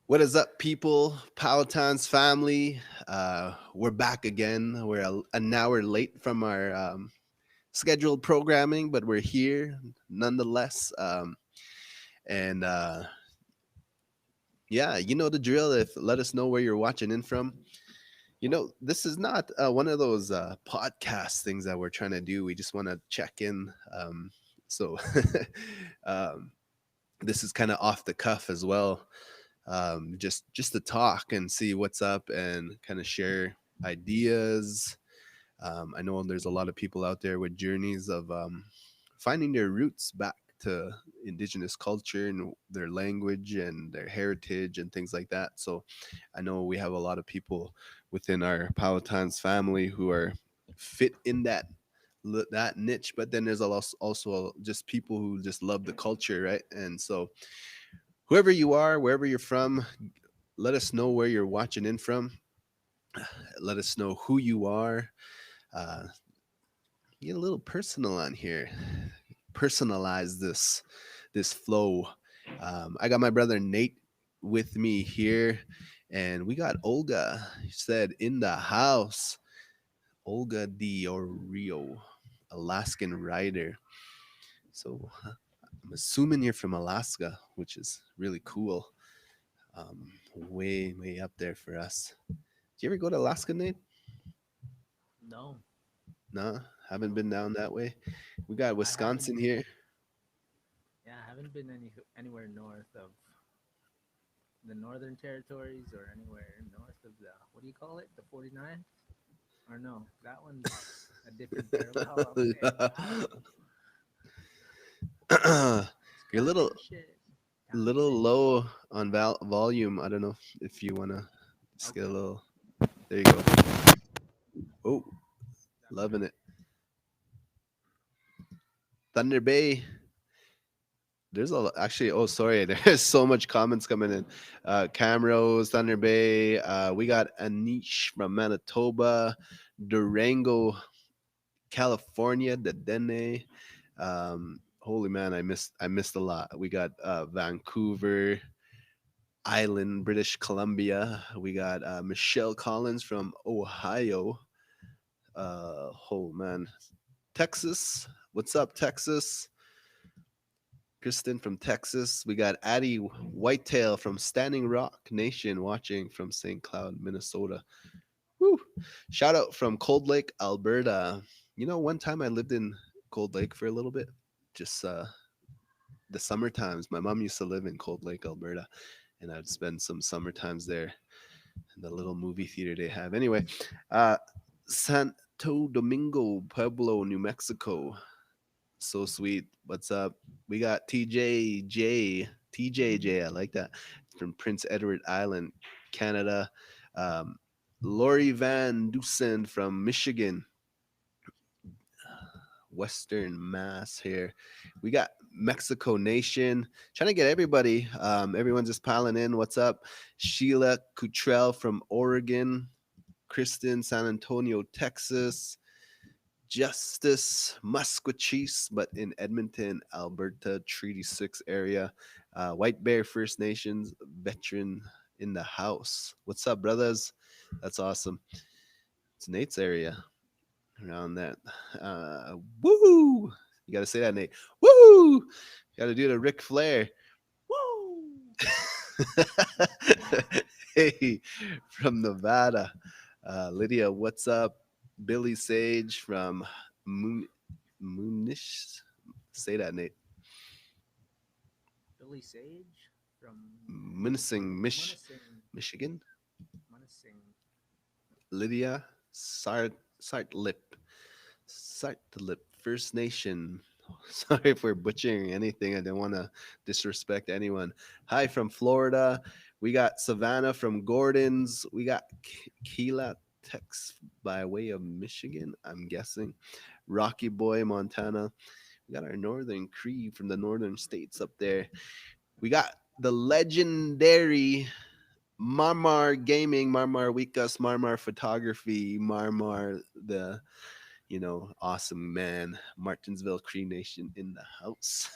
What is up, people? Powhatan's family. We're back again. We're an hour late from our scheduled programming, but we're here nonetheless. And Yeah, you know the drill. If let us know where you're watching in from. This is not one of those podcast things that we're trying to do. We just want to check in. So um, this is kind of off the cuff as well, just to talk and see what's up and kind of share ideas. I know there's a lot of people out there with journeys of finding their roots back to indigenous culture and their language and their heritage and things like that. So I know we have a lot of people within our Powhatan's family who are fit in that niche, but then there's also just people who just love the culture, right? And so whoever you are, wherever you're from, let us know where you're watching in from. Let us know who you are. Uh, get a little personal on here. Personalize this flow. I got my brother Nate with me here, and we got Olga. He said in the house. Olga Di Rio, Alaskan writer. So I'm assuming you're from Alaska, which is really cool. Way up there for us. Do you ever go to Alaska, Nate? No, No, haven't no, been down that way. We got I haven't. Wisconsin here. Yeah, I haven't been anywhere north of the Northern Territories or anywhere north of the what do you call it? The 49? Or no, that one's a different parallel. Okay, I don't know. You're a little Wisconsin. low on volume. I don't know if you wanna just get a Okay, little. There you go. Oh, is that loving better? it. Thunder Bay. There's actually. Oh, sorry. There's so much comments coming in. Camrose, Thunder Bay. We got Anish from Manitoba, Durango, California, the Dene. Holy man, I missed a lot. We got Vancouver Island, British Columbia. We got Michelle Collins from Ohio. Oh man, Texas. What's up, Texas? Kristen from Texas. We got Addie Whitetail from Standing Rock Nation watching from St. Cloud, Minnesota. Woo! Shout out from Cold Lake, Alberta. One time I lived in Cold Lake for a little bit. Just the summer times. My mom used to live in Cold Lake, Alberta, and I'd spend some summer times there in the little movie theater they have. Anyway, uh, Santo Domingo, Pueblo, New Mexico. So sweet. What's up? We got TJJ. I like that. From Prince Edward Island, Canada. Um, Lori Van Dusen from Michigan, Western Mass here. We got Mexico Nation. Trying to get everybody. Everyone's just piling in. What's up? Sheila Cutrell from Oregon. Kristen, San Antonio, Texas. Justice Musqueam, but in Edmonton, Alberta, Treaty 6 area. White Bear First Nations veteran in the house. What's up, brothers? That's awesome. It's Nate's area around that. Woo! You got to say that, Nate. Woo! Got to do the Ric Flair. Woo! Hey, from Nevada. Lydia, what's up? Billy Sage from Moon Moonish. Say that, Nate. Billy Sage from Munising, Munising, Michigan. Munising. Lydia Sartlip. Sartlip First Nation. Sorry if we're butchering anything. I don't want to disrespect anyone. Hi from Florida. We got Savannah from Gordon's. We got Keela Tex by way of Michigan, I'm guessing. Rocky Boy, Montana. We got our Northern Cree from the northern states up there. We got the legendary Marmar Gaming, Marmar Wikas, Marmar Photography, Marmar the awesome man, Martinsville Cree Nation in the house.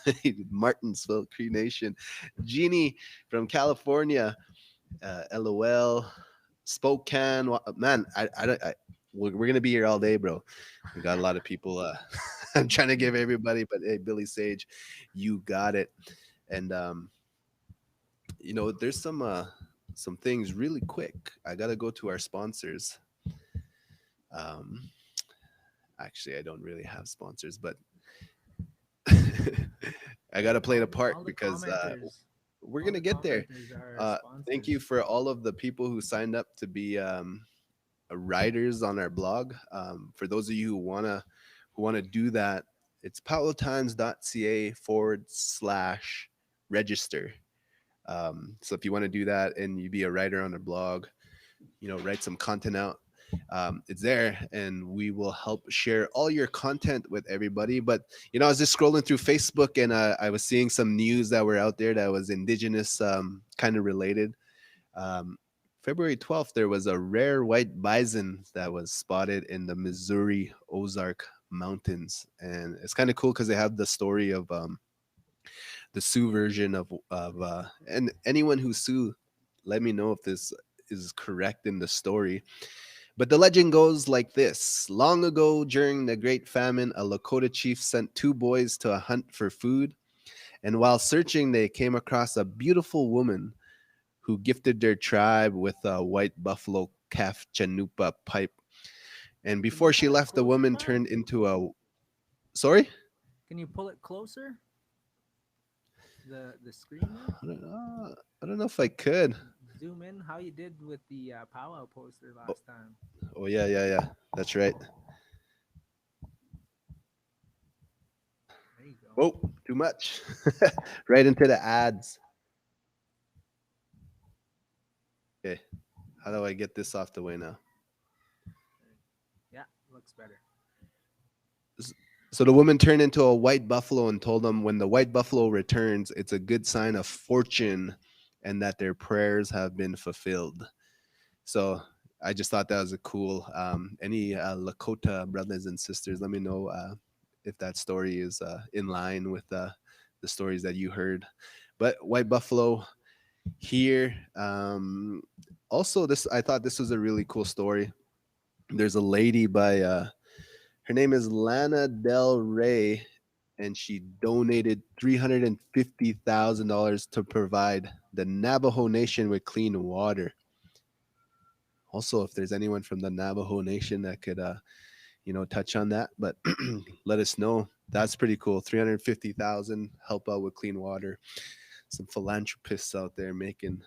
Martinsville Cree Nation. Jeannie from California. LOL, Spokane. Man, we're gonna be here all day, bro. We got a lot of people. I'm trying to give everybody, but hey, Billy Sage, you got it. And there's some things really quick. I gotta go to our sponsors. Um, Actually, I don't really have sponsors, but I gotta play the part All the because commenters, we're all gonna the get there. commenters are Uh, thank you sponsors. for all of the people who signed up to be writers on our blog. For those of you who wanna do that, it's paolotimes.ca/register. So if you want to do that and you be a writer on a blog, write some content out. It's there, and we will help share all your content with everybody. But I was just scrolling through Facebook, and I was seeing some news that were out there that was Indigenous, kind of related. Um, February 12th, there was a rare white bison that was spotted in the Missouri Ozark Mountains, and it's kind of cool because they have the story of the Sioux version of and anyone who Sioux, let me know if this is correct in the story. But the legend goes like this: long ago, during the Great Famine, a Lakota chief sent two boys to a hunt for food, and while searching, they came across a beautiful woman who gifted their tribe with a white buffalo calf chanupa pipe. And Can you before she pull it left, the closer, woman man? turned into a sorry. Can you pull it closer? The screen there. I don't know if I could. Zoom in how you did with the powwow poster Oh, last time. oh yeah, yeah, yeah. That's right. There you go. Oh, too much. Right into the ads. Okay, how do I get this off the way now? Yeah, looks better. So the woman turned into a white buffalo and told them when the white buffalo returns, it's a good sign of fortune and that their prayers have been fulfilled. So I just thought that was a cool. Any Lakota brothers and sisters, let me know if that story is in line with the stories that you heard. But white buffalo here. Also, this I thought this was a really cool story. There's a lady by her name is Lana Del Rey, and she donated $350,000 to provide the Navajo Nation with clean water. Also, if there's anyone from the Navajo Nation that could, touch on that, but let us know. That's pretty cool. 350,000 help out with clean water. Some philanthropists out there making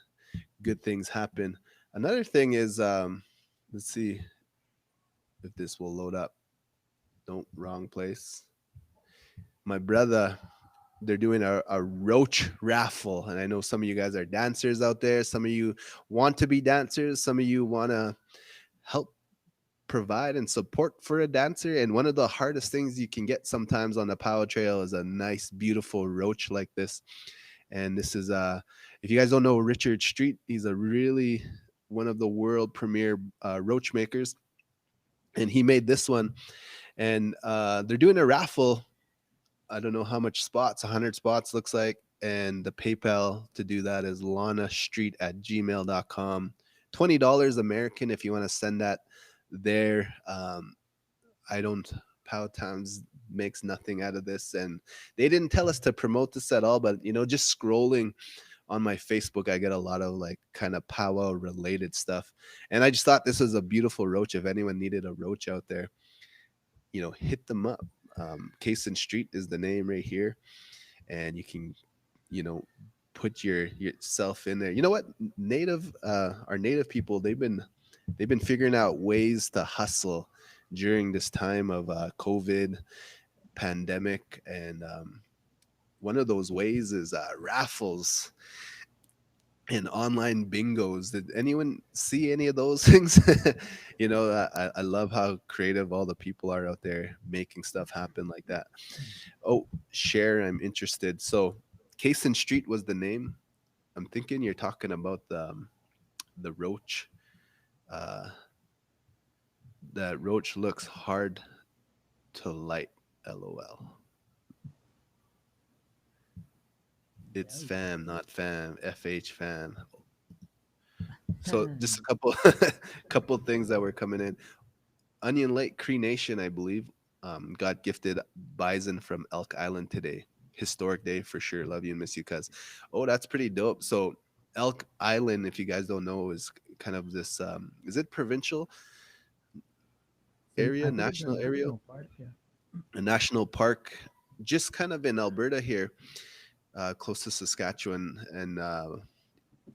good things happen. Another thing is, let's see if this will load up. Don't wrong place. My brother, they're doing a roach raffle, and I know some of you guys are dancers out there. Some of you want to be dancers. Some of you want to help provide and support for a dancer. And one of the hardest things you can get sometimes on the power trail is a nice, beautiful roach like this. And this is if you guys don't know Richard Street, he's a really one of the world premier roach makers, and he made this one. And they're doing a raffle. I don't know how much spots, 100 spots looks like. And the PayPal to do that is lanastreet@gmail.com. $20 American if you want to send that there. I don't, Pow Times makes nothing out of this. And they didn't tell us to promote this at all. But, just scrolling on my Facebook, I get a lot of like kind of powwow related stuff. And I just thought this was a beautiful roach. If anyone needed a roach out there, hit them up. Kason Street is the name right here, and you can, you know, put yourself in there. You know what? Our native people, they've been figuring out ways to hustle during this time of COVID pandemic, and one of those ways is raffles and online bingos. Did anyone see any of those things? I love how creative all the people are out there making stuff happen like that. Oh, share, I'm interested. So, Kason Street was the name. I'm thinking you're talking about the roach. Uh, that roach looks hard to light. LOL. It's Yikes. fam, not fam. FH fam. So just a couple couple things that were coming in. Onion Lake Cree Nation, I believe, got gifted bison from Elk Island today. Historic day for sure. Love you and miss you, cuz. Oh, that's pretty dope. So Elk Island, if you guys don't know, is kind of this. Is it provincial I area, think it's a national area, national park. Yeah. a national park, just kind of in Alberta here, close to Saskatchewan and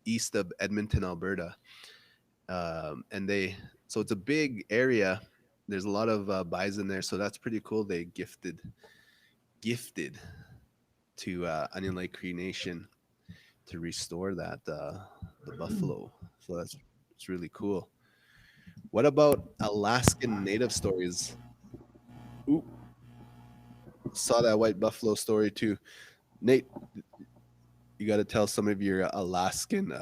east of Edmonton, Alberta. And they so it's a big area. There's a lot of bison there, so that's pretty cool. They gifted to Onion Lake Cree Nation to restore that the buffalo. So that's it's really cool. What about Alaskan Native stories? Ooh, saw that white buffalo story too. Nate, you got to tell some of your Alaskan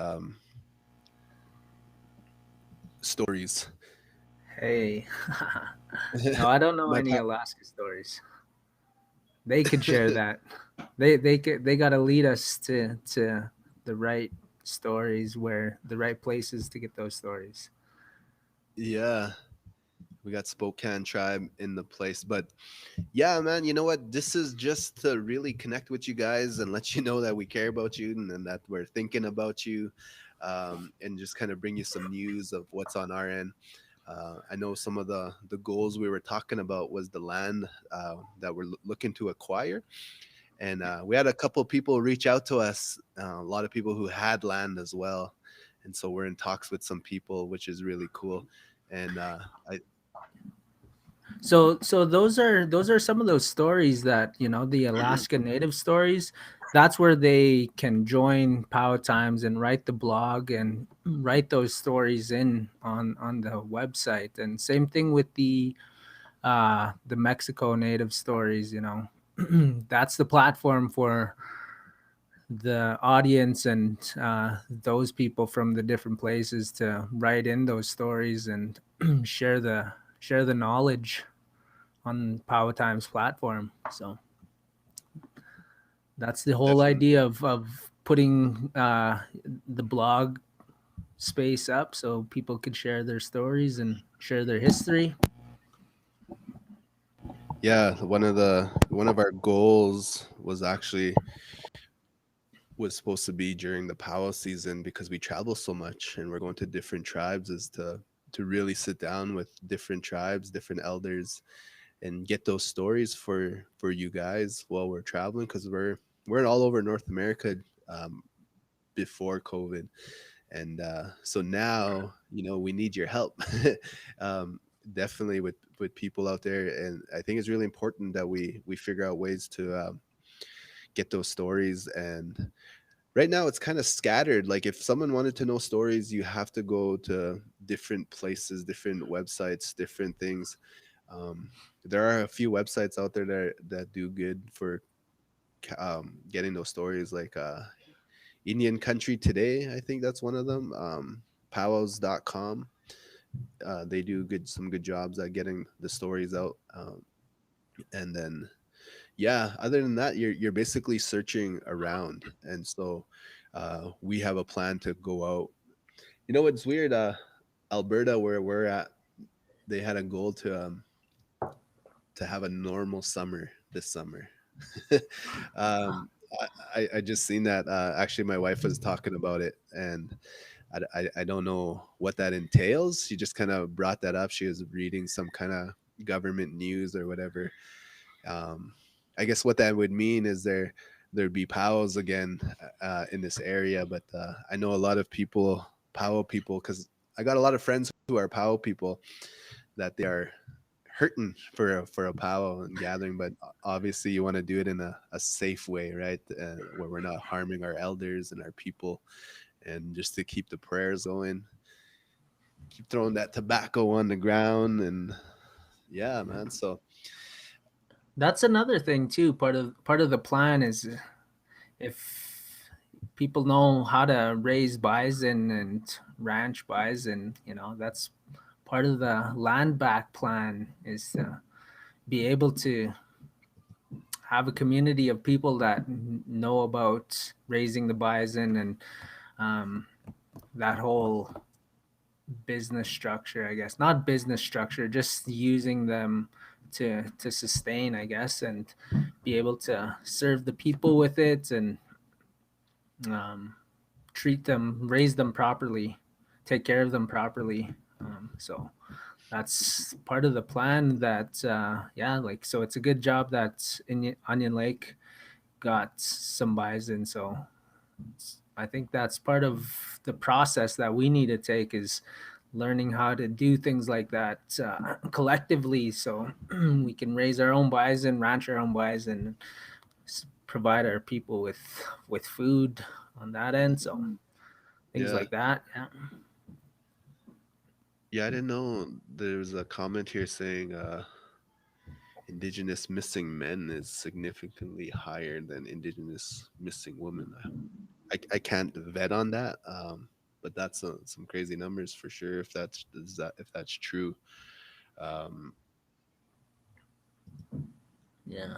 stories. Hey. No, I don't know My any Alaska stories. They could share that. They got to lead us to the right stories, where the right places to get those stories. yeah, we got Spokane tribe in the place, but yeah, man, you know what? This is just to really connect with you guys and let you know that we care about you and that we're thinking about you, and just kind of bring you some news of what's on our end. I know some of the goals we were talking about was the land that we're looking to acquire, and we had a couple people reach out to us. A lot of people who had land as well, and so we're in talks with some people, which is really cool. And I So those are some of those stories that, the Alaska Native stories. That's where they can join Power Times and write the blog and write those stories in on the website. And same thing with the Mexico Native stories. That's the platform for the audience and those people from the different places to write in those stories and share the knowledge on Power Times platform. So that's the whole definitely. idea of putting the blog space up so people could share their stories and share their history. Yeah, one of our goals was actually was supposed to be during the powwow season because we travel so much and we're going to different tribes is to really sit down with different tribes, different elders, and get those stories for you guys while we're traveling because we're all over North America um, before COVID, and so now we need your help. um, Definitely with people out there, and I think it's really important that we figure out ways to get those stories. And right now it's kind of scattered. Like if someone wanted to know stories, you have to go to different places, different websites, different things. um, there are a few websites out there that do good for getting those stories, like Indian Country Today, I think that's one of them. Powwows.com. They do some good jobs at getting the stories out. And then yeah, other than that, you're basically searching around. And so we have a plan to go out. You know what's weird? Alberta, where we're at, they had a goal to have a normal summer this summer. um, I just seen that. Actually, my wife was talking about it, and I don't know what that entails. She just kind of brought that up. She was reading some kind of government news or whatever. Um, I guess what that would mean is there'd be POWs again in this area, but I know a lot of people, POW people, because I got a lot of friends who are POW people that they are hurting for a powwow and gathering, but obviously you want to do it in a safe way, right? Where we're not harming our elders and our people, and just to keep the prayers going, keep throwing that tobacco on the ground, and yeah, man. So That's another thing too. Part of the plan is, if people know how to raise bison and ranch bison, that's part of the land back plan, is to be able to have a community of people that know about raising the bison and um, that whole business structure, I guess. Not business structure, just using them to sustain, I guess, and be able to serve the people with it, and um, treat them, raise them properly, take care of them properly. So that's part of the plan. That yeah, like, so it's a good job that Onion Lake got some bison. So I think that's part of the process that we need to take, is learning how to do things like that collectively, so we can raise our own bison, ranch our own bison, provide our people with food on that end. So things Yeah. like that. Yeah. Yeah, I didn't know there's a comment here saying indigenous missing men is significantly higher than indigenous missing women. I can't vet on that, but that's some crazy numbers for sure. If that's true, um, Yeah.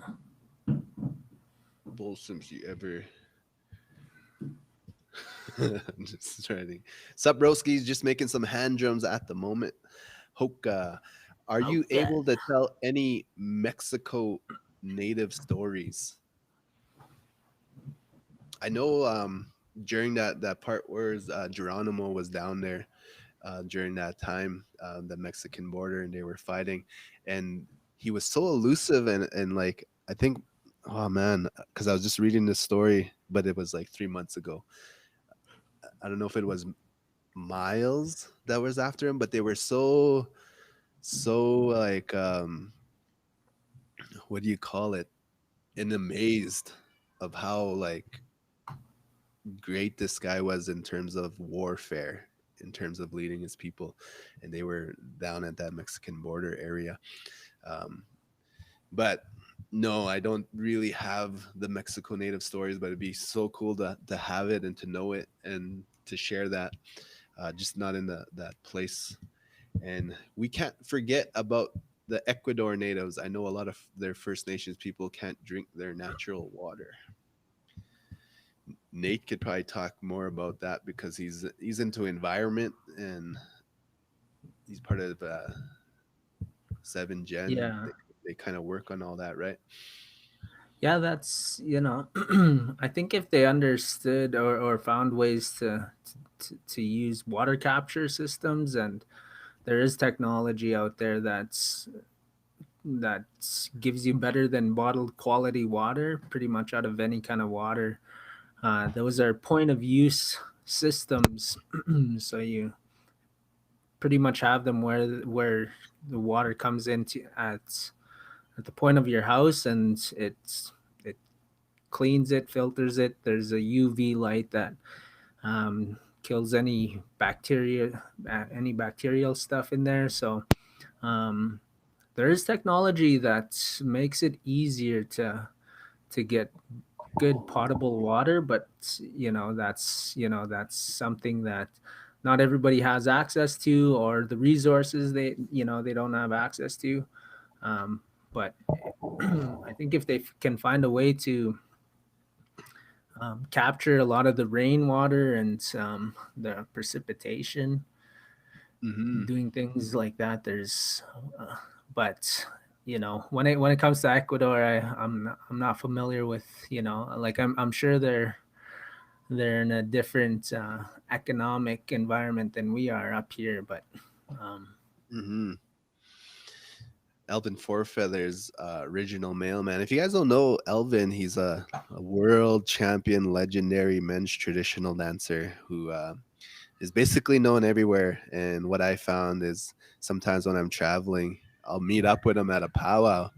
bull Sims you ever. I'm just trying. Sup, broski's just making some hand drums at the moment. Hoka, are you Okay. able to tell any Mexico native stories? I know during that part where Geronimo was down there during that time, the Mexican border, and they were fighting, and he was so elusive and like I think, oh man, because I was just reading this story, but it was like 3 months ago. I don't know if it was Miles that was after him, but they were so like what do you call it? And amazed of how like great this guy was in terms of warfare, in terms of leading his people, and they were down at that Mexican border area. Um, but no, I don't really have the Mexico native stories, but it'd be so cool to have it and to know it and to share that. Just not in that place, and we can't forget about the Ecuador natives. I know a lot of their First Nations people can't drink their natural water. Nate could probably talk more about that because he's into environment and he's part of Seven Gen. Yeah. They kind of work on all that, right? Yeah, that's, I think if they understood, or found ways to use water capture systems, and there is technology out there that gives you better than bottled quality water, pretty much out of any kind of water. Those are point of use systems, so you pretty much have them where the water comes into at the point of your house, and it cleans it, filters it. There's a UV light that kills any bacterial stuff in there. So um, there is technology that makes it easier to get good potable water, but that's something that not everybody has access to, or the resources they don't have access to. um, but I think if they can find a way to capture a lot of the rainwater and the precipitation, Mm-hmm. doing things like that. Uh, but when it comes to Ecuador, I'm not familiar with, like, I'm sure they're in a different economic environment than we are up here, but um, Mm-hmm. Elvin Forfeather's original mailman. If you guys don't know Elvin, he's a world champion, legendary men's traditional dancer who is basically known everywhere. And what I found is sometimes when I'm traveling, I'll meet up with him at a powwow,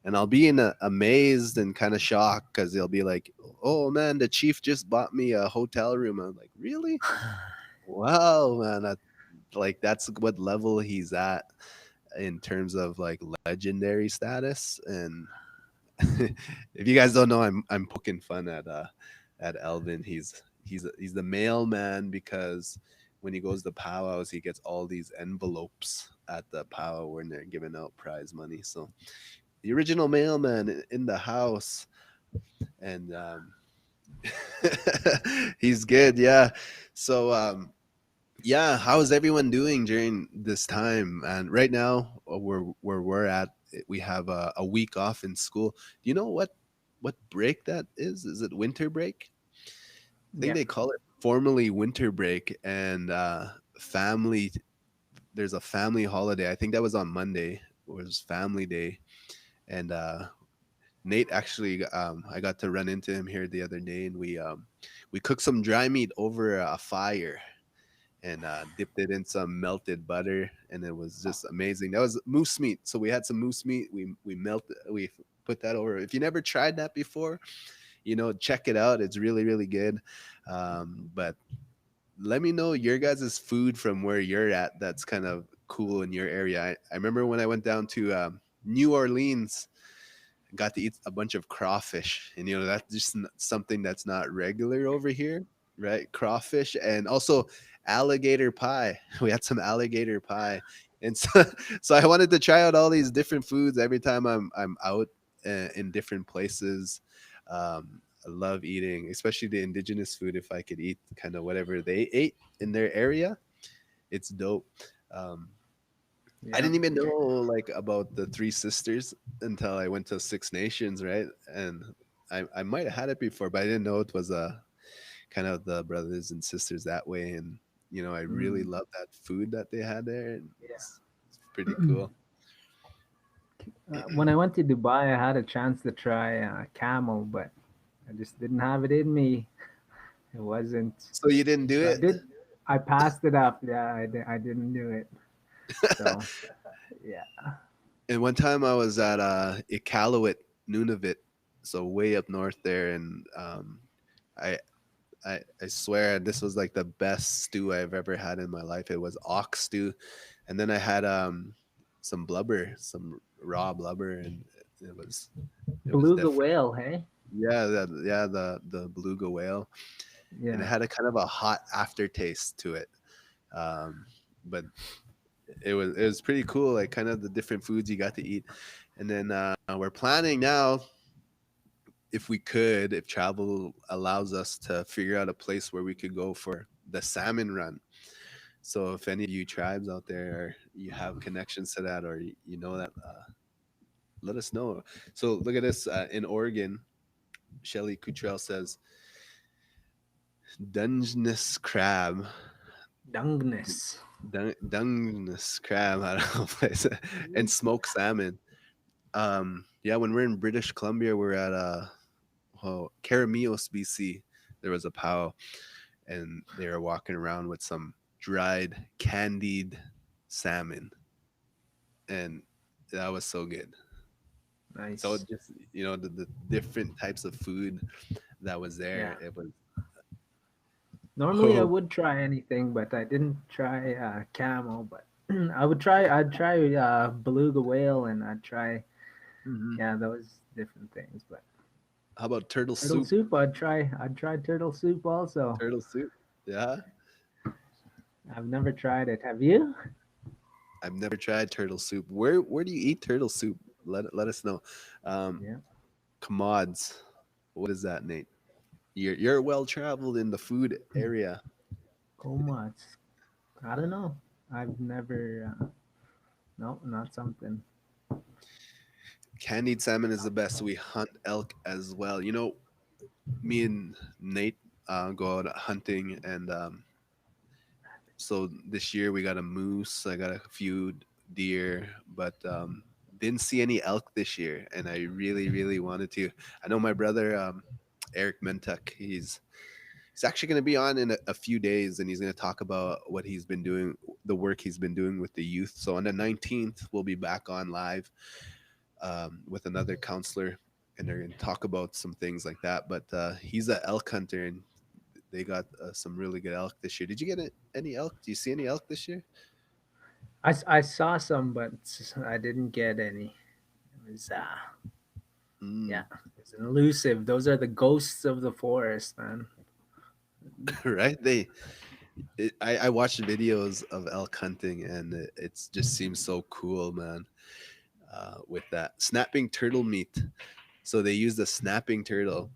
and I'll be amazed and kind of shocked because he'll be like, "Oh man, the chief just bought me a hotel room." I'm like, "Really? Wow, man!" Like that's what level he's at in terms of like legendary status. And if you guys don't know, I'm poking fun at Elvin. He's the mailman because when he goes to powwows, he gets all these envelopes at the powwow when they're giving out prize money. So the original mailman in the house, and he's good, yeah. So Yeah, how is everyone doing during this time? And right now, where we're at, we have a week off in school. Do you know what break that is? Is it winter break? I think Yeah. they call it formally winter break. And family. There's a family holiday. I think that was on Monday. It was Family Day, and Nate actually, I got to run into him here the other day, and we cooked some dry meat over a fire and dipped it in some melted butter, and it was just amazing. That was moose meat, so we had some moose meat. We put that over. If you never tried that before, check it out. It's really really good. But let me know your guys' food from where you're at. That's kind of cool in your area. I remember when I went down to New Orleans, got to eat a bunch of crawfish, and that's just something that's not regular over here, right? Crawfish, and also alligator pie. We had some alligator pie, and so so I wanted to try out all these different foods every time I'm out in different places. I love eating, especially the indigenous food. If I could eat kind of whatever they ate in their area, it's dope. Um, I Yeah. didn't even know like about the Three Sisters until I went to Six Nations, right? And I might have had it before, but I didn't know it was a kind of the brothers and sisters that way. And I really Mm. love that food that they had there, and Yeah. it's pretty cool. When I went to Dubai, I had a chance to try camel, but I just didn't have it in me. It wasn't. So you didn't do So I it? did. I passed it up. Yeah, I didn't do it. So yeah. And one time I was at Iqaluit, Nunavut, so way up north there, and I I swear this was like the best stew I've ever had in my life. It was ox stew, and then I had some blubber, some raw blubber, and it was it was Beluga different. whale, hey? Yeah, the beluga whale, and it Yeah. had a kind of a hot aftertaste to it. But it was pretty cool, like kind of the different foods you got to eat, and then we're planning now if we could, if travel allows us to figure out a place where we could go for the salmon run. So if any of you tribes out there or you have connections to that or you know that, let us know. So look at this in Oregon. Shelly Cottrell says Dungeness crab, Dungness. Dungeness crab, I don't know, place, and smoked salmon. Yeah, when we're in British Columbia, we're at Caramios, BC. There was a POW, and they were walking around with some dried candied salmon, and that was so good. So Nice. just the different types of food that was there, Yeah. it was Normally I oh. would try anything, but I didn't try camel. But I would try. I'd try beluga whale, and I'd try Mhm. yeah those different things. But How about turtle turtle soup? soup, I'd try. I'd try turtle soup also. Turtle soup, yeah. I've never tried it. Have you? I've never tried turtle soup. Where do you eat turtle soup? Let us know. um Yeah. Commods, what is that, Nate? You're well traveled in the food area. Oh much. I don't know. I've never. No, not something. Candied salmon is the best. We hunt elk as well. Me and Nate go out hunting, and so this year we got a moose. I got a few deer, but didn't see any elk this year, and I really, really wanted to. I know my brother Eric Mentuck. He's actually going to be on in a few days, and he's going to talk about what he's been doing, the work he's been doing with the youth. So on the 19th, we'll be back on live with another counselor, and they're going to talk about some things like that. But he's an elk hunter, and they got some really good elk this year. Did you get any elk? Do you see any elk this year? I saw some, but I didn't get any. It was yeah, Mm. it's elusive. Those are the ghosts of the forest, man. Right? I watched videos of elk hunting, and it just seems so cool, man. With that snapping turtle meat, so they use the snapping turtle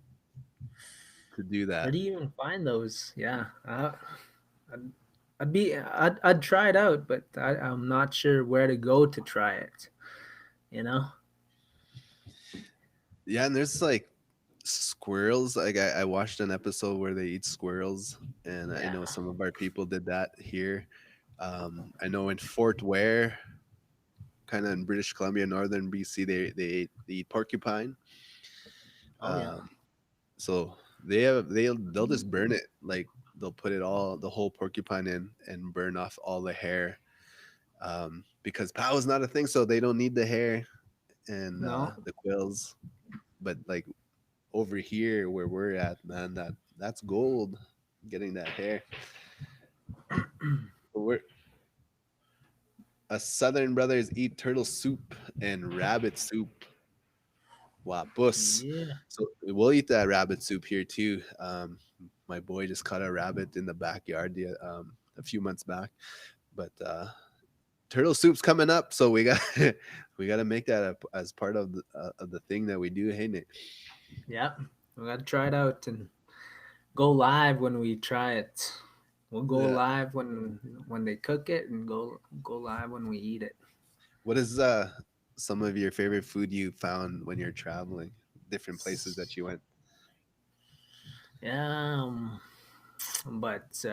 to do Where that. do you even find those? Yeah, I'd try it out, but I'm not sure where to go to try it. You know? Yeah, and there's like squirrels. Like I watched an episode where they eat squirrels, and I Yeah. know some of our people did that here. I know in Fort Ware, kind of in British Columbia, northern BC, they eat porcupine. Oh yeah. Um, so they'll just burn it. Like they'll put it all the whole porcupine in and burn off all the hair. Because pow is not a thing, so they don't need the hair and No. the quills. But like over here where we're at, man, that's gold. Getting that hair. But we're Southern brothers eat turtle soup and rabbit soup. Wow, bus. Yeah. So we'll eat that rabbit soup here too. My boy just caught a rabbit in the backyard a few months back. But turtle soup's coming up, so we got we got to make that as part of the thing that we do. Hey, Nick. Yeah. We gotta try it out and go live when we try it. We'll go Yeah. live when they cook it, and go live when we eat it. What is some of your favorite food you found when you're traveling? Different places that you went. Yeah. But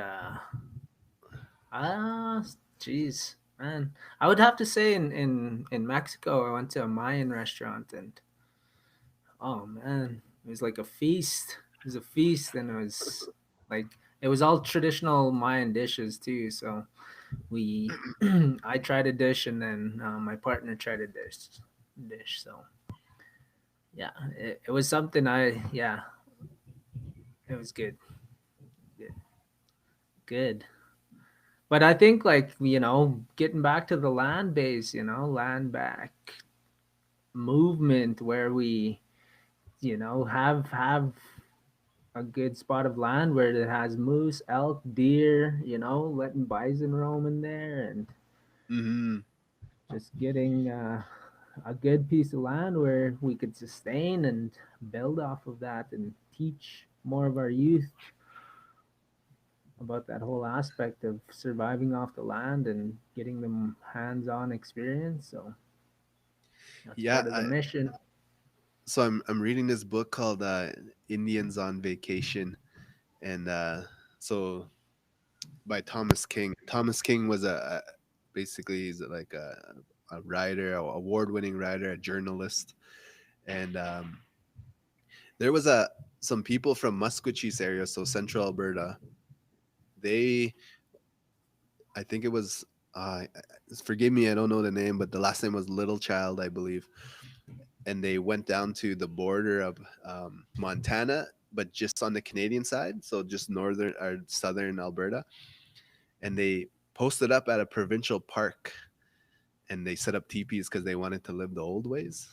ah, jeez, man, I would have to say in Mexico, I went to a Mayan restaurant, and oh man, it was like a feast. It was a feast, and like it was all traditional Mayan dishes too. So we, I tried a dish, and then my partner tried a dish. So yeah, it was something yeah, it was good, good, good. But I think, like, getting back to the land base, land back movement where we, have a good spot of land where it has moose, elk, deer, letting bison roam in there, and Hmm. just getting a good piece of land where we could sustain and build off of that and teach more of our youth about that whole aspect of surviving off the land and getting them hands-on experience. So that's Yeah, part of the mission. so I'm reading this book called Indians on Vacation, and so by Thomas King. Thomas King was basically he's like a writer, a award-winning writer, a journalist, and there was a some people from Musquecheese area, so central Alberta. They, I think it was, forgive me, I don't know the name, but the last name was Little Child, I believe, and they went down to the border of Montana, but just on the Canadian side, so just northern or southern Alberta, and they posted up at a provincial park and they set up teepees because they wanted to live the old ways.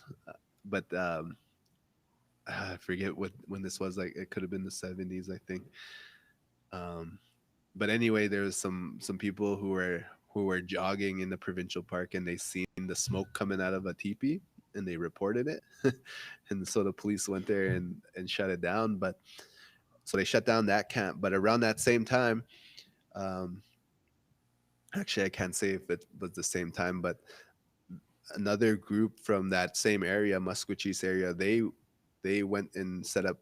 But I forget what when this was. Like it could have been the 70s, I think. Um, but anyway, there was some people who were jogging in the provincial park and they seen the smoke coming out of a teepee and they reported it, and so the police went there and shut it down. But so they shut down that camp. But around that same time, um, actually, I can't say if it was the same time, but another group from that same area, Musquecheese area, they went and set up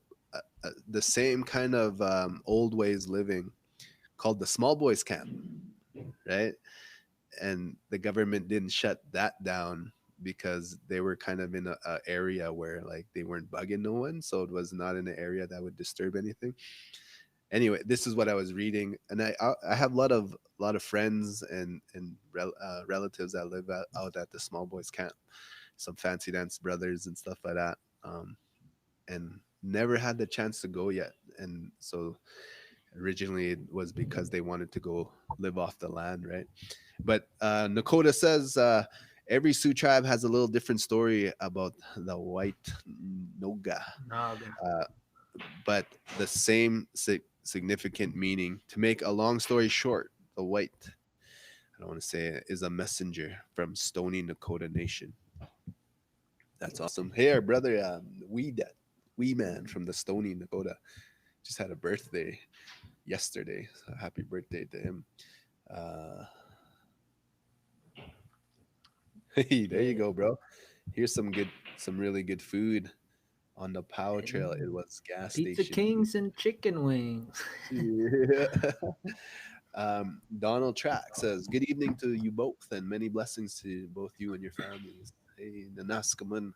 the same kind of old ways living called the Small Boys Camp, right? And the government didn't shut that down because they were kind of in a area where like they weren't bugging no one, so it was not in an area that would disturb anything. Anyway, this is what I was reading, and I have a lot of friends and relatives that live out at the Small Boys Camp, some fancy dance brothers and stuff like that. And never had the chance to go yet. And so originally it was because they wanted to go live off the land, right? But Nakota says every Sioux tribe has a little different story about the white Noga, Naga. uh, but the same significant meaning. To make a long story short, the white, I don't want to say it, is a messenger from Stony Nakota Nation. That's awesome. Hey, our brother, wee man from the Stony Nakota, just had a birthday yesterday. So happy birthday to him. Uh, hey, there you Okay. go, bro. Here's some really good food on the Power Trail. It Hey, was gas Pizza station food. Kings and chicken wings. Yeah. Donald Track says, "Good evening to you both, and many blessings to both you and your families." Hey, Nanaskaman,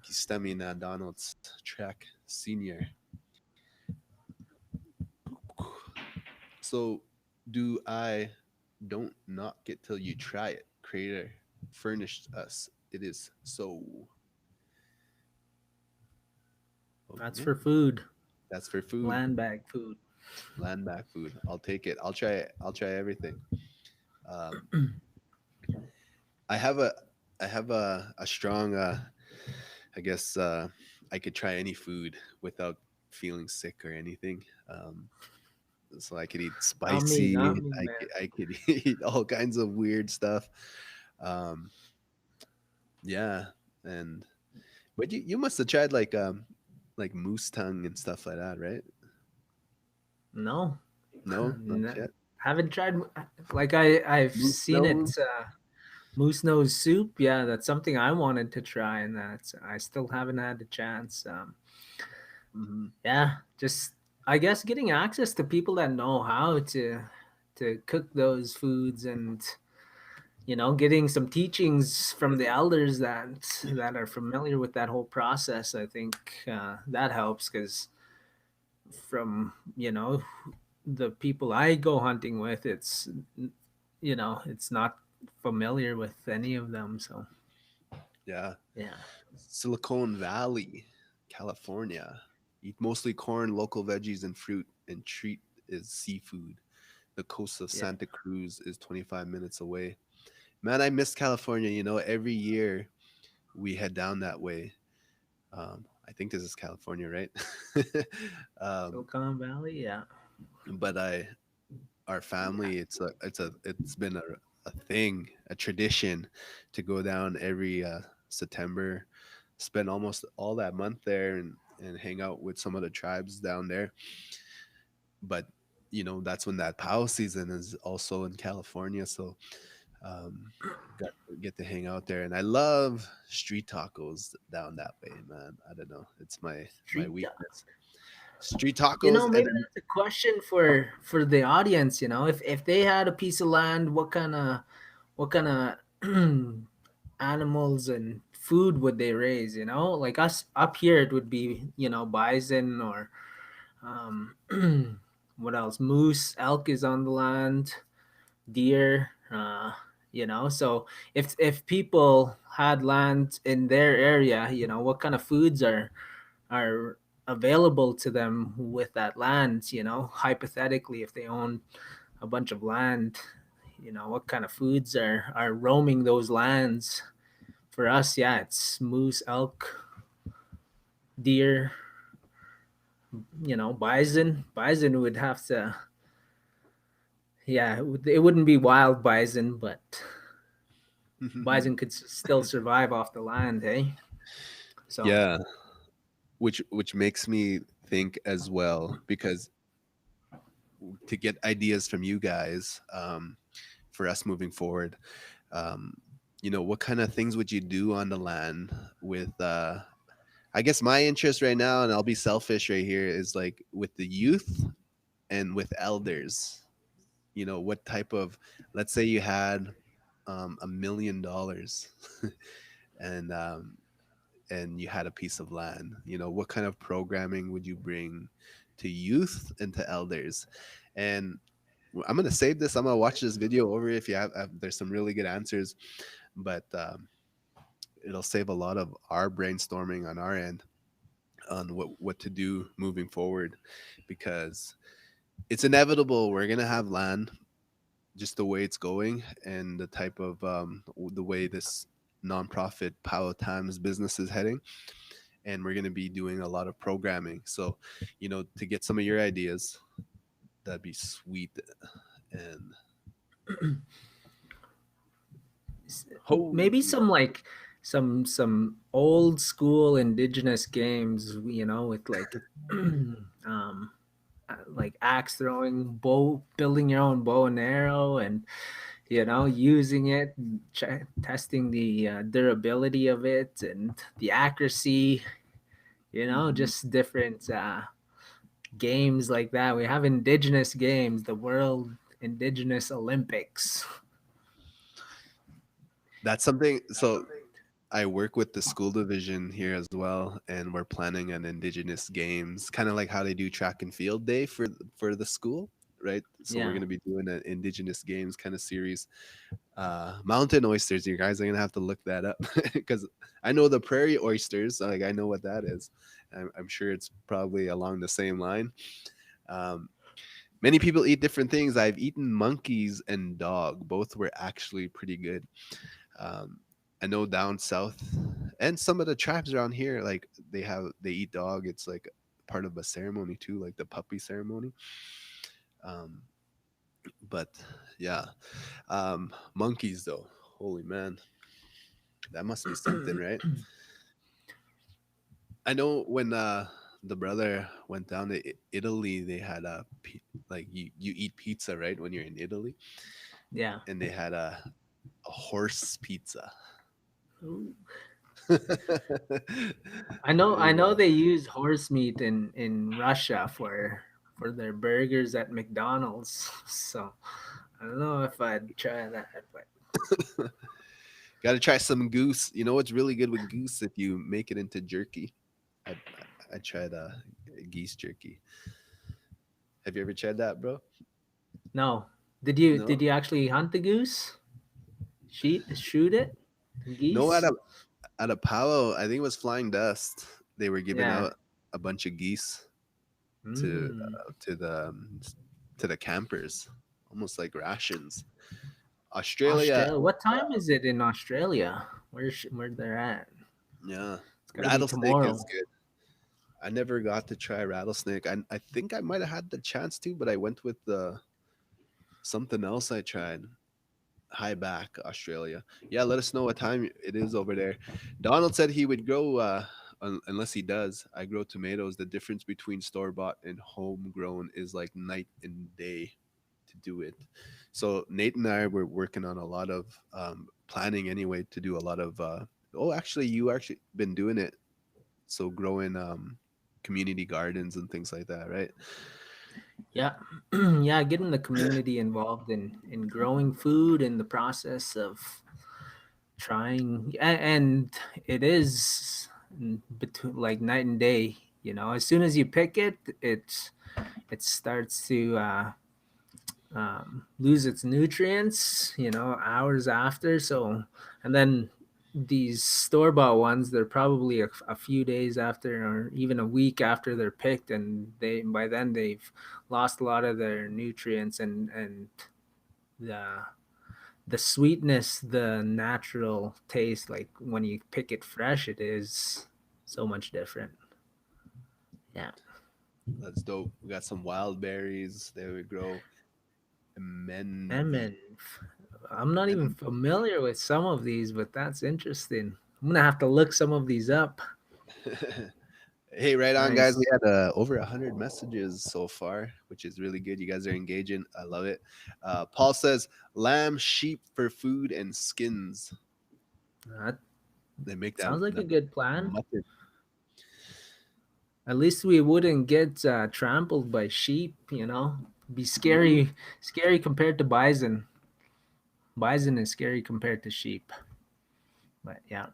Kistami na Donald's Track Senior. So, do I don't knock it till you try it. Creator furnished us. It is so. That's Okay, for food. that's for food. Land bag food. Land back food. I'll take it. I'll try it. I'll try everything. Um, I have a I have a strong I guess I could try any food without feeling sick or anything. So I could eat Not spicy. me, man. I could eat all kinds of weird stuff. Um, yeah, and but you must have tried like moose tongue and stuff like that, right? No, No, not yet. haven't tried. Like I've Moose seen it. nose. Moose nose soup. Yeah, that's something I wanted to try, and that's I still haven't had the chance. Hmm. Yeah, just I guess getting access to people that know how to cook those foods, and getting some teachings from the elders that are familiar with that whole process. I think that helps because from the people I go hunting with, it's not familiar with any of them. So Yeah, yeah, Silicon Valley, California. Eat mostly corn, local veggies, and fruit, and treat is seafood. The coast of yeah. Santa Cruz is 25 minutes away. Man, I miss California. Every year we head down that way. I think this is California, right? um, Silicon Valley, yeah, but our family, it's been a thing, a tradition to go down every September, spend almost all that month there and hang out with some of the tribes down there. But that's when that POW season is also in California, so um, got get to hang out there, and I love street tacos down that way, man. I don't know, it's my street. weakness. Street tacos, and Maybe then that's a question for the audience. If they had a piece of land, what kind of animals and food would they raise? Like us up here, it would be bison or um, what else? Moose, elk is on the land, deer. So if people had land in their area, what kind of foods are available to them with that land, hypothetically, if they own a bunch of land, what kind of foods are roaming those lands. For us, yeah, it's moose, elk, deer, bison would have to, yeah, it wouldn't be wild bison, but bison could still survive off the land, hey. So yeah, which makes me think as well, because to get ideas from you guys, for us moving forward, um, what kind of things would you do on the land with I guess my interest right now, and I'll be selfish right here, is like with the youth and with elders. What type of, let's say you had $1 million and and you had a piece of land, what kind of programming would you bring to youth and to elders? And I'm gonna save this. I'm gonna watch this video over if you have there's some really good answers, but it'll save a lot of our brainstorming on our end on what to do moving forward, because it's inevitable we're gonna have land just the way it's going, and the type of the way this nonprofit Power Times business is heading, and we're gonna be doing a lot of programming. So, to get some of your ideas, that'd be sweet. And maybe holy, some like some old school indigenous games, with like um like axe throwing, bow, building your own bow and arrow, and using it, testing the durability of it and the accuracy. Mhm. Just different games like that. We have Indigenous games, the World Indigenous Olympics. That's something. So I work with the school division here as well, and we're planning an Indigenous games, kind of like how they do track and field day for the school, right? So we're Yeah. gonna be doing an Indigenous games kind of series. Mountain oysters, you guys are gonna have to look that up because I know the prairie oysters, like I know what that is. I'm sure it's probably along the same line. Um, Many people eat different things. I've eaten monkeys and dog. Both were actually pretty good. Um, I know down south and some of the tribes around here, like they eat dog. It's like part of a ceremony too, like the puppy ceremony. Um, but yeah, monkeys though, holy man, that must be something, right? I know when the brother went down to Italy, they had like you eat pizza right when you're in Italy, Yeah. and they had a horse pizza. Ooh. It I know was they use horse meat in Russia for their burgers at McDonald's. So I don't know if I'd try that, but got to try some goose. You know what's really good with goose if you make it into jerky. I I tried geese jerky. Have you ever tried that, bro? no. Did No, you actually hunt the goose? Shoot it? The no. geese? At a Palo, I think it was Flying Dust. They were giving Yeah. out a bunch of geese to Mm. to the to the campers, almost like rations. Australia, Australia. What time is it in Australia? Where they're at? yeah, It's got to be rattlesnake is tomorrow. good. I never got to try rattlesnake. I think I might have had the chance to, but I went with the something else I tried. High back, Australia. Yeah, let us know what time it is over there. Donald said he would grow, unless he does. I grow tomatoes. The difference between store bought and homegrown is like night and day to do it. So Nate and I were working on a lot of planning anyway to do a lot of. Oh, actually, you actually been doing it. So growing community gardens and things like that, right? Yeah, yeah. Getting the community involved in growing food and the process of trying, and it is between like night and day. As soon as you pick it, it starts to lose its nutrients, hours after. So, and then these store bought ones, they're probably a few days after, or even a week after they're picked, and by then they've lost a lot of their nutrients and the the sweetness, the natural taste. Like when you pick it fresh, it is so much different. Yeah. That's dope. We got some wild berries. There we grow. Menvi. Lemon. I'm not even familiar with some of these, but that's interesting. I'm gonna have to look some of these up. Hey, right on, guys. We Nice. had over 100 messages so far, which is really good. You guys are engaging. I love it. Paul says lamb, sheep for food, and skins. That They make sounds like a that good plan. mutton. At least we wouldn't get trampled by sheep. Be Mm, scary compared to bison. Bison is scary compared to sheep. But yeah,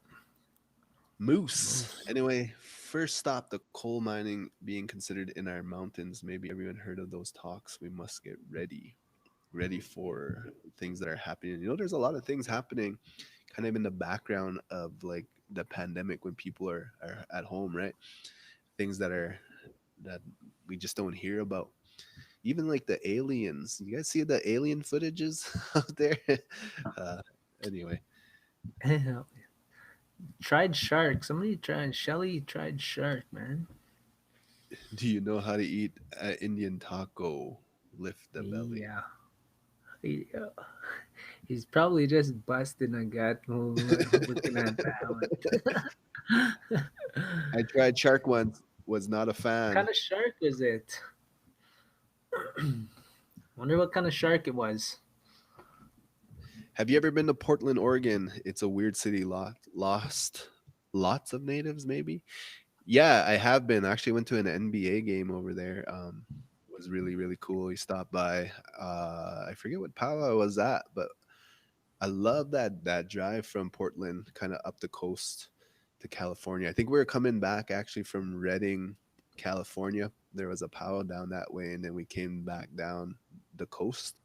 moose. moose. Anyway, first stop the coal mining being considered in our mountains. Maybe everyone heard of those talks. We must get ready for things that are happening. There's a lot of things happening kind of in the background of like the pandemic when people are at home, right? Things that we just don't hear about. Even like the aliens. You guys see the alien footages out there? Uh, anyway, Tried shark. Somebody tried. Shelly tried shark, man. do you know how to eat an Indian taco? Lift the belly. Yeah. Yeah. He's probably just busting a gut looking at that one. I tried shark once, was not a What kind fan. of shark was it? Wonder what kind of shark it was. Have you ever been to Portland, Oregon? It's a weird city. Lost lots of natives, maybe. Yeah, I have been. I actually went to an NBA game over there. It was really really cool. We stopped by. I forget what power I was at, but I love that drive from Portland, kind of up the coast to California. I think we were coming back actually from Redding, California. There was a powwow down that way, and then we came back down the coast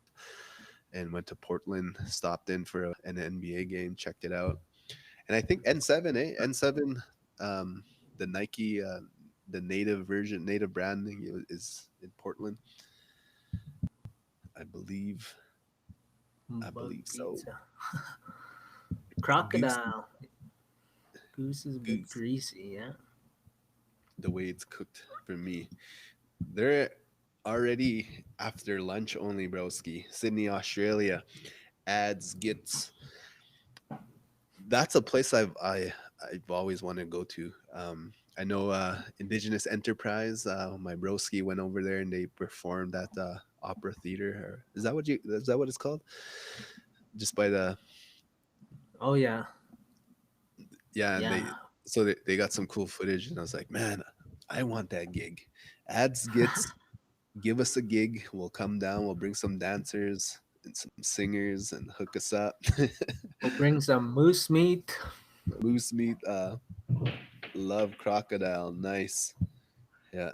and went to Portland. Stopped in for an NBA game, checked it out, and I think N7, N7, um, the Nike, the native version, native branding is in Portland. I believe. I Bug believe so. pizza. Goose, Crocodile. Goose is a bit goose. greasy, yeah. The way it's cooked for me. They're already after lunch only, broski. Sydney, Australia. Ads gets. That's a place I've always wanted to go to. I know Indigenous Enterprise. My broski went over there and they performed at the Opera Theater. Or, is that what it's called? Just by the Oh yeah, yeah, and yeah. they got some cool footage, and I was like, man, I want that gig. Ads gets give us a gig. We'll come down. We'll bring some dancers and some singers and hook us up. We'll bring some moose meat. Moose meat. Love crocodile. Nice. Yeah,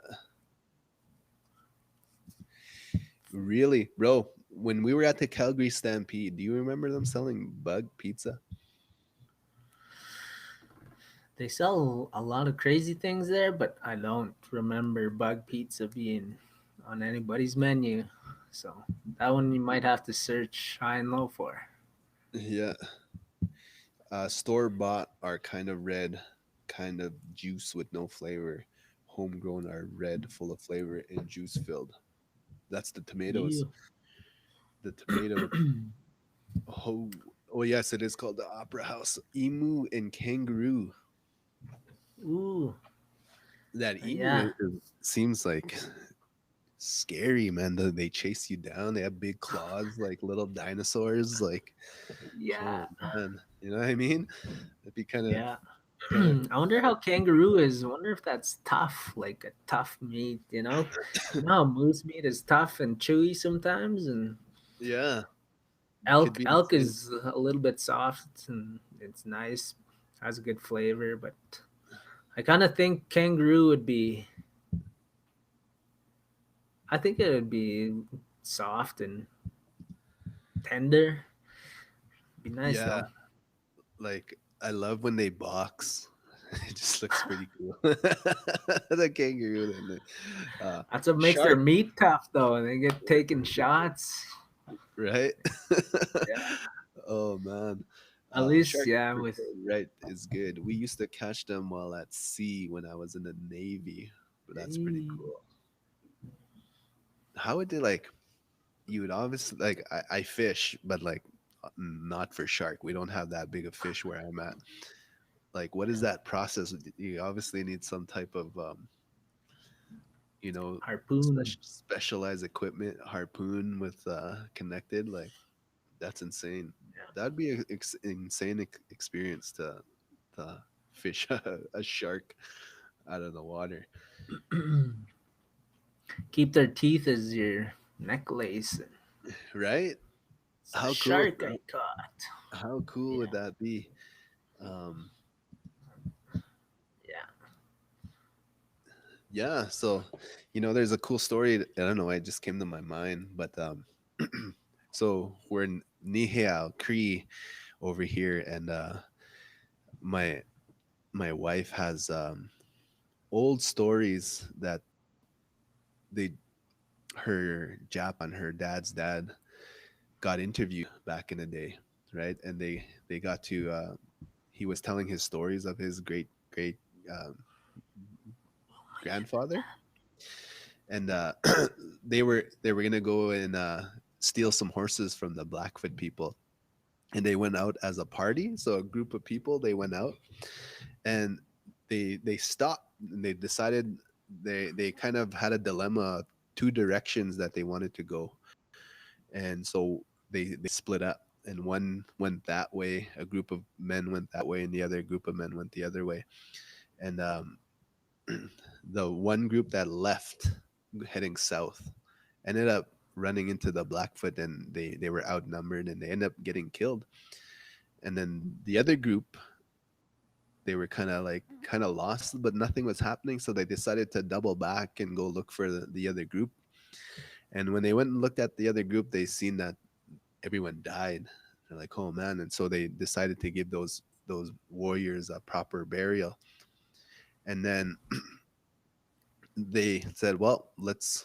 really, bro. When we were at the Calgary Stampede, do you remember them selling bug pizza? They sell a lot of crazy things there, but I don't remember bug pizza being on anybody's menu. So that one you might have to search high and low for. Yeah. Store bought are kind of red, kind of juice with no flavor. Homegrown are red, full of flavor and juice filled. That's the tomatoes. Ew. The tomato. Oh, oh yes, it is called the Opera House. Emu and kangaroo. Ooh, That emu yeah, seems like scary, man. They chase you down. They have big claws like little dinosaurs. Like, yeah, oh man, you know what I mean? That'd be yeah. kind of I wonder how kangaroo is. I wonder if that's tough, like a tough meat. You know how moose meat is tough and chewy sometimes, and yeah. Could elk be the elk same. is a little bit soft and it's nice, has a good flavor. But I kind of think kangaroo would be. I think it would be soft and tender. Be nice Yeah, though. like I love when they box. It just looks pretty cool. The kangaroo and the That's what makes their shark, meat tough though, and they get taking shots. right? Yeah. Oh man, At least, shark yeah, for with sure, right is good. We used to catch them while at sea when I was in the Navy, but that's pretty eh, cool. How would they like? You would obviously like I fish, but like not for shark. We don't have that big of fish where I'm at. Like, what is that process? You obviously need some type of you know, harpoon. specialized equipment, harpoon with connected. Like that's insane. That'd be an insane experience to fish a shark out of the water, Yeah. Keep their teeth as your necklace. right? It's a How cool! shark I caught. How cool would Yeah, that be? Um, yeah. yeah. So, there's a cool story. I don't know. It just came to my mind, but so we're in Nihao Cree over here, and my my wife has old stories that they her Japan, her dad's dad got interviewed back in the day, right? And they got to he was telling his stories of his great um, grandfather, and they were gonna go and steal some horses from the Blackfoot people, and they went out as a party. So a group of people they went out and they stopped and they decided they kind of had a dilemma. two directions that they wanted to go, and so they split up, and one went that way, a group of men went that way, and the other group of men went the other way. And the one group that left heading south ended up running into the Blackfoot, and they were outnumbered and they ended up getting killed. And then the other group, they were kind of lost, but nothing was happening, so they decided to double back and go look for the other group. And when they went and looked at the other group, they seen that everyone died. They're like, oh man. And so they decided to give those warriors a proper burial. And then they said, well,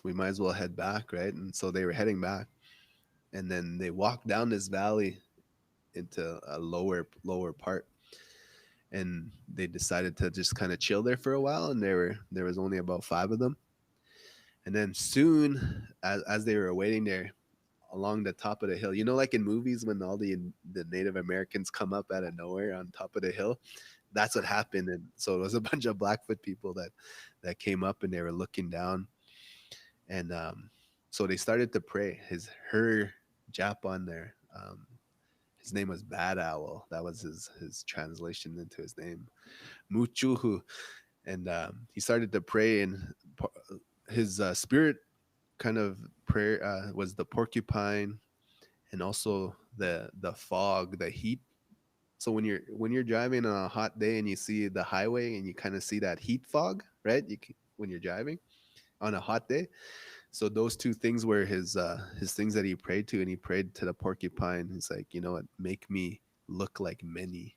we might as well head back, right? And so they were heading back, and then they walked down this valley into a lower part, and they decided to just kind of chill there for a while. And there was only about five of them. And then soon, as they were waiting there along the top of the hill, like in movies when all the Native Americans come up out of nowhere on top of the hill, that's what happened. And so it was a bunch of Blackfoot people that came up, and they were looking down. And so they started to pray. Her Jap on there, his name was Bad Owl. That was his translation into his name, Muchuhu. And he started to pray, and his spirit kind of prayer was the porcupine, and also the fog, the heat. So when you're driving on a hot day and you see the highway and you kind of see that heat fog, right? When you're driving on a hot day. So those two things were his things that he prayed to, and he prayed to the porcupine. He's like, you know what, make me look like many.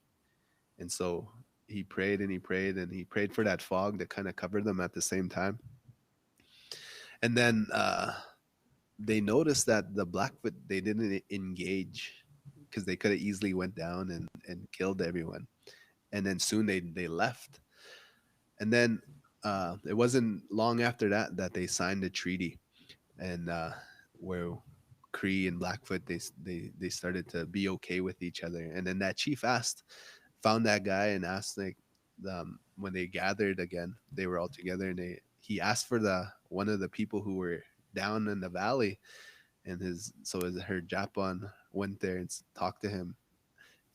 And so he prayed and he prayed and he prayed for that fog to kind of cover them at the same time. And then they noticed that the Blackfoot, they didn't engage, because they could have easily went down and killed everyone. And then soon they left. And then it wasn't long after that they signed a treaty, and where Cree and Blackfoot, they started to be okay with each other. And then that chief found that guy and asked, like, when they gathered again, they were all together, and he asked for the one of the people who were down in the valley, and her Japan went there and talked to him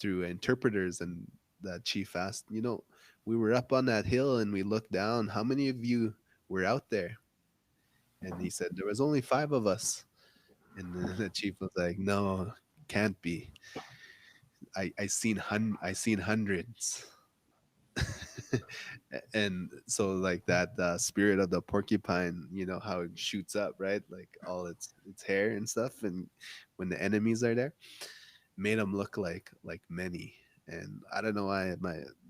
through interpreters. And the chief asked, we were up on that hill and we looked down, how many of you were out there? And he said there was only five of us. And the chief was like, no, can't be. I seen hundreds. And so, like, that spirit of the porcupine, how it shoots up, right? Like all its hair and stuff, and when the enemies are there, made them look like many. And I don't know why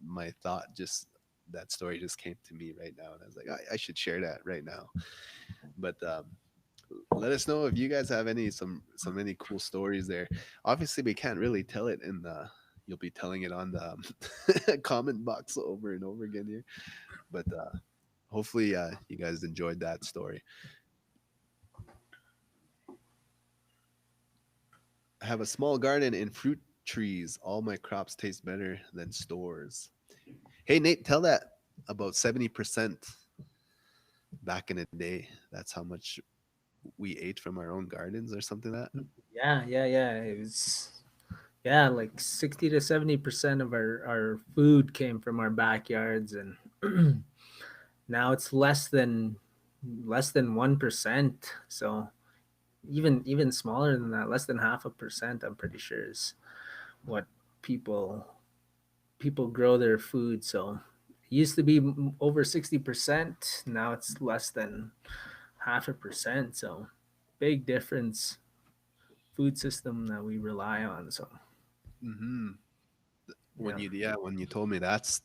my thought just that story just came to me right now, and I was like, I should share that right now. But let us know if you guys have any cool stories there. Obviously, we can't really tell it in the. You'll be telling it on the comment box over and over again here. But hopefully, you guys enjoyed that story. I have a small garden and fruit trees. All my crops taste better than stores. Hey, Nate, tell that about 70% back in the day. That's how much we ate from our own gardens or something like that. Yeah. It was, yeah, like 60 to 70% of our food came from our backyards, and now it's less than 1%. So even smaller than that, less than half a percent, I'm pretty sure, is what people people grow their food. So it used to be over 60%. Now it's less than half a percent. So big difference, food system that we rely on. So Hmm. yeah. When you told me that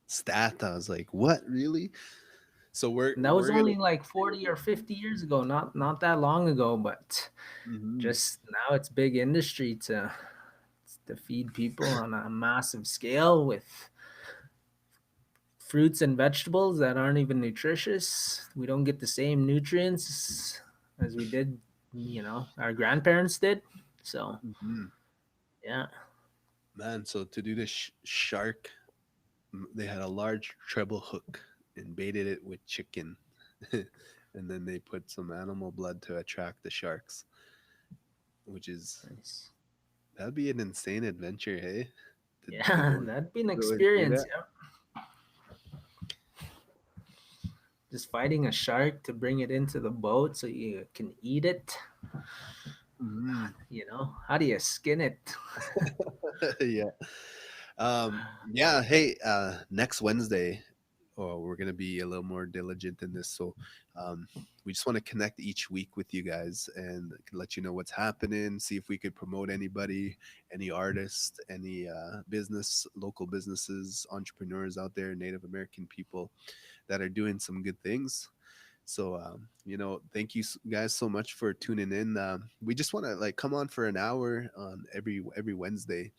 stat, I was like, what, really? So we're And that was we're gonna. only like 40 or 50 years ago, not that long ago, but Mhm. just now it's big industry to feed people on a massive scale with fruits and vegetables that aren't even nutritious. We don't get the same nutrients as we did, our grandparents did. So, Mhm. yeah. Man, so to do this shark, they had a large treble hook and baited it with chicken. and then they put some animal blood to attract the sharks, which is Nice. that'd be an insane adventure, hey? To Yeah, go that'd be an go and do experience. that. Yeah, just fighting a shark to bring it into the boat so you can eat it. Mhm. How do you skin it? Yeah. Yeah, hey, next Wednesday, or we're gonna be a little more diligent in this. So, um, we just want to connect each week with you guys and let you know what's happening. See if we could promote anybody, any artists, any local businesses, entrepreneurs out there, Native American people that are doing some good things. So, thank you guys so much for tuning in. We just want to like come on for an hour on every Wednesday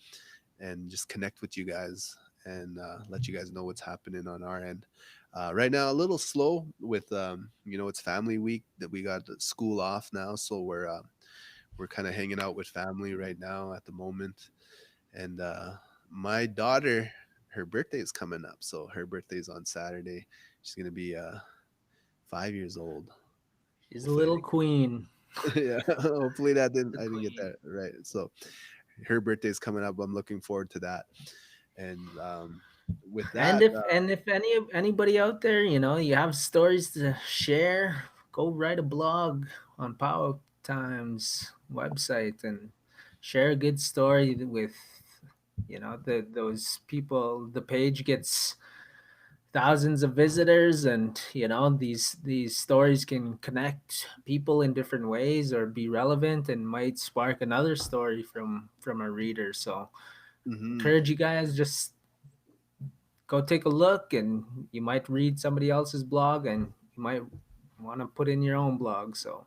and just connect with you guys and let you guys know what's happening on our end. Right now, a little slow with it's family week that we got school off now, so we're kind of hanging out with family right now at the moment. And my daughter, her birthday is coming up, so her birthday is on Saturday. She's gonna be 5 years old. She's a Hopefully, I little didn't queen. yeah, hopefully The I didn't get queen. that right. So her birthday is coming up. I'm looking forward to that. And with And that, if anybody out there, you have stories to share, go write a blog on Power Times website and share a good story with those people. The page gets thousands of visitors, and these stories can connect people in different ways or be relevant and might spark another story from a reader. So mhm, encourage you guys, just go take a look, and you might read somebody else's blog, and you might want to put in your own blog. So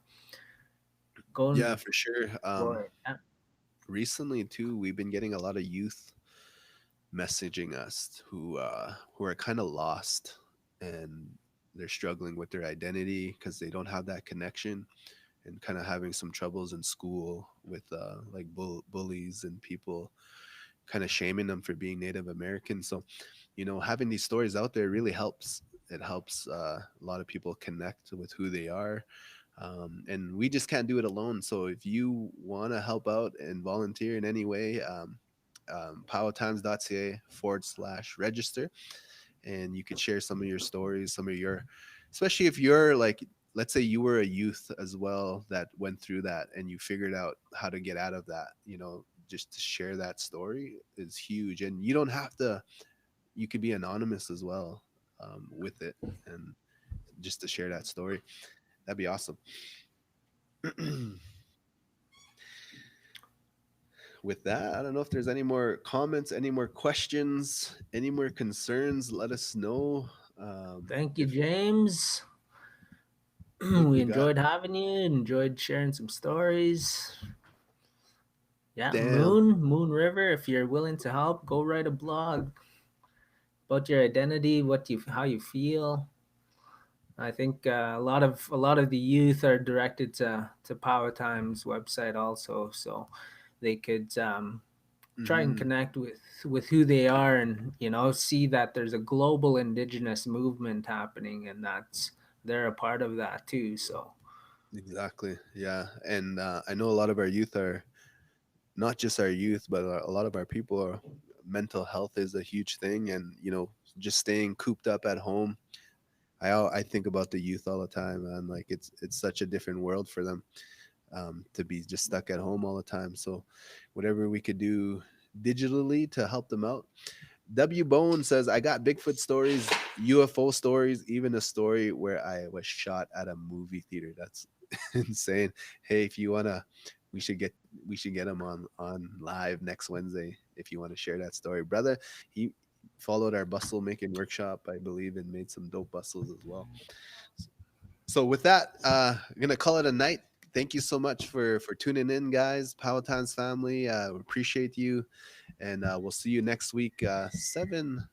go and yeah, for sure. explore it. Yeah. Recently too, we've been getting a lot of youth messaging us who are kind of lost and they're struggling with their identity because they don't have that connection and kind of having some troubles in school with like bullies and people kind of shaming them for being Native American. So, having these stories out there really helps. It helps a lot of people connect with who they are. And we just can't do it alone. So if you want to help out and volunteer in any way, powatimes.ca/register, and you could share some of your stories, some of your, especially if you're like, let's say you were a youth as well that went through that and you figured out how to get out of that, just to share that story is huge. And you don't have to, you could be anonymous as well with it and just to share that story. That'd be awesome. With that, I don't know if there's any more comments, any more questions, any more concerns. Let us know. Thank you, If James. I think We we got enjoyed having you, enjoyed sharing some stories. Yeah, damn. Moon River, if you're willing to help, go write a blog about your identity, how you feel. I think a lot of the youth are directed to Power Times website also, so they could try and Hmm. connect with who they are, and see that there's a global Indigenous movement happening, and that's they're a part of that too. So Exactly. Yeah. And I know a lot of our youth are not just our youth, but a lot of our people are mental health is a huge thing. And, just staying cooped up at home. I think about the youth all the time, and like it's such a different world for them to be just stuck at home all the time. So, whatever we could do digitally to help them out. W Bone says, I got Bigfoot stories, UFO stories, even a story where I was shot at a movie theater. That's insane. Hey, if you wanna, we should get him on live next Wednesday if you want to share that story, brother. He followed our bustle making workshop, I believe, and made some dope bustles as well. So with that, I'm gonna call it a night. Thank you so much for tuning in, guys. Powhatan's family, we appreciate you, and we'll see you next week. 7